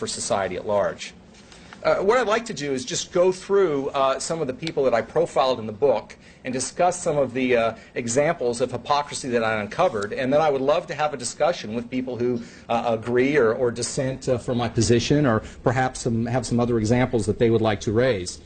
for society at large. What I'd like to do is just go through some of the people that I profiled in the book and discuss some of the examples of hypocrisy that I uncovered, and then I would love to have a discussion with people who agree or dissent from my position, or perhaps have some other examples that they would like to raise.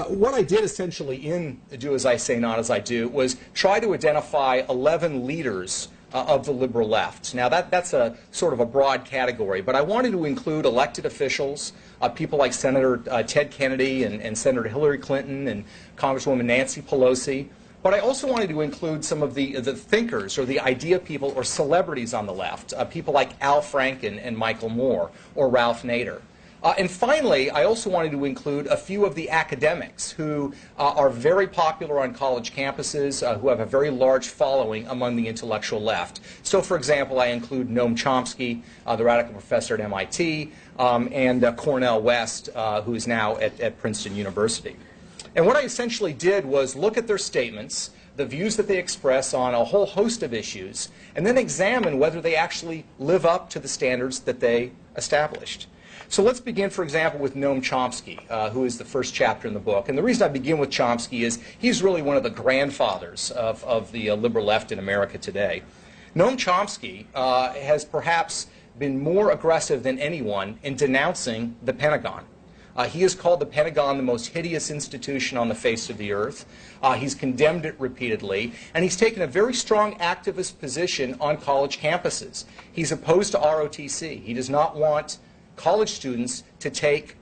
What I did essentially in Do As I Say, Not As I Do was try to identify 11 leaders of the liberal left. Now that's a sort of a broad category, but I wanted to include elected officials, people like Senator Ted Kennedy and Senator Hillary Clinton and Congresswoman Nancy Pelosi. But I also wanted to include some of the thinkers or the idea people or celebrities on the left, people like Al Franken and Michael Moore or Ralph Nader. And finally, I also wanted to include a few of the academics who are very popular on college campuses, who have a very large following among the intellectual left. So, for example, I include Noam Chomsky, the radical professor at MIT, and Cornel West, who is now at Princeton University. And what I essentially did was look at their statements, the views that they express on a whole host of issues, and then examine whether they actually live up to the standards that they established. So let's begin, for example, with Noam Chomsky, who is the first chapter in the book. And the reason I begin with Chomsky is he's really one of the grandfathers of the liberal left in America today. Noam Chomsky has perhaps been more aggressive than anyone in denouncing the Pentagon. He has called the Pentagon the most hideous institution on the face of the earth. He's condemned it repeatedly, and he's taken a very strong activist position on college campuses. He's opposed to ROTC. He does not want college students to take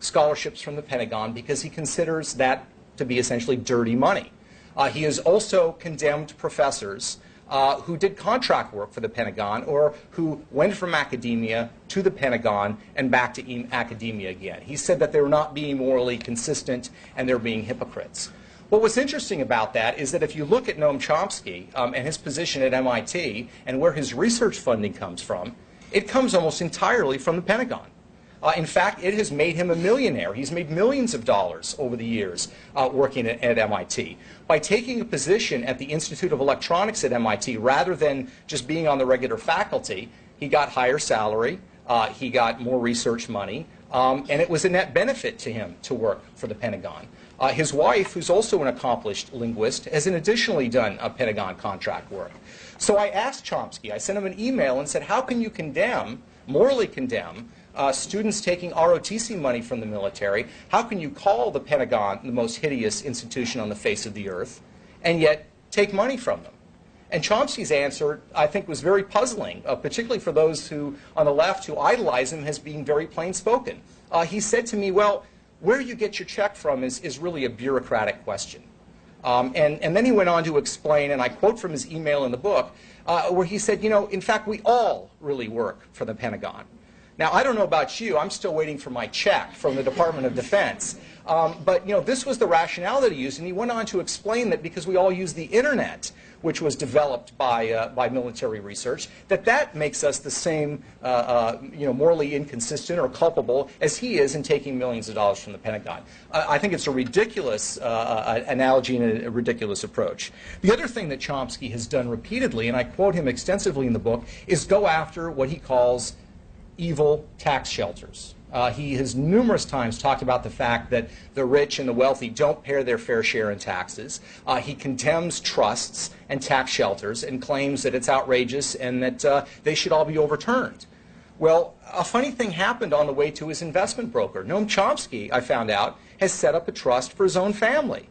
scholarships from the Pentagon because he considers that to be essentially dirty money. He has also condemned professors who did contract work for the Pentagon or who went from academia to the Pentagon and back to academia again. He said that they were not being morally consistent and they're being hypocrites. Well, what's interesting about that is that if you look at Noam Chomsky and his position at MIT and where his research funding comes from, it comes almost entirely from the Pentagon. In fact, it has made him a millionaire. He's made millions of dollars over the years working at MIT. By taking a position at the Institute of Electronics at MIT, rather than just being on the regular faculty, he got higher salary, he got more research money, and it was a net benefit to him to work for the Pentagon. His wife, who's also an accomplished linguist, has additionally done Pentagon contract work. So I asked Chomsky, I sent him an email and said, how can you condemn, morally condemn, students taking ROTC money from the military? How can you call the Pentagon the most hideous institution on the face of the earth and yet take money from them? And Chomsky's answer, I think, was very puzzling, particularly for those who, on the left, who idolize him as being very plain-spoken. He said to me, well, where you get your check from is really a bureaucratic question. And then he went on to explain, and I quote from his email in the book, where he said, you know, in fact, we all really work for the Pentagon. Now, I don't know about you. I'm still waiting for my check from the Department of Defense. But, you know, this was the rationale that he used, and he went on to explain that because we all use the Internet, which was developed by military research, that makes us the same, you know, morally inconsistent or culpable as he is in taking millions of dollars from the Pentagon. I think it's a ridiculous analogy and a ridiculous approach. The other thing that Chomsky has done repeatedly, and I quote him extensively in the book, is go after what he calls evil tax shelters. He has numerous times talked about the fact that the rich and the wealthy don't pay their fair share in taxes. He condemns trusts and tax shelters and claims that it's outrageous and that they should all be overturned. Well, a funny thing happened on the way to his investment broker. Noam Chomsky, I found out, has set up a trust for his own family.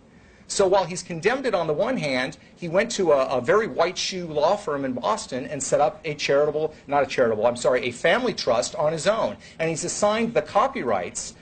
So while he's condemned it on the one hand, he went to a very white shoe law firm in Boston and set up a a family trust on his own. And he's assigned the copyrights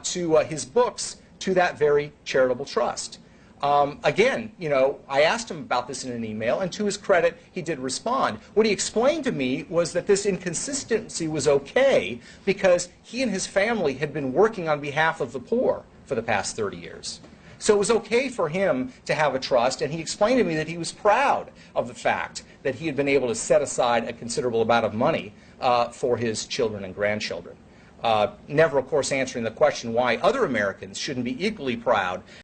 to his books to that very charitable trust. Again, you know, I asked him about this in an email, and to his credit, he did respond. What he explained to me was that this inconsistency was okay because he and his family had been working on behalf of the poor for the past 30 years. So it was okay for him to have a trust, and he explained to me that he was proud of the fact that he had been able to set aside a considerable amount of money for his children and grandchildren. Never, of course, answering the question why other Americans shouldn't be equally proud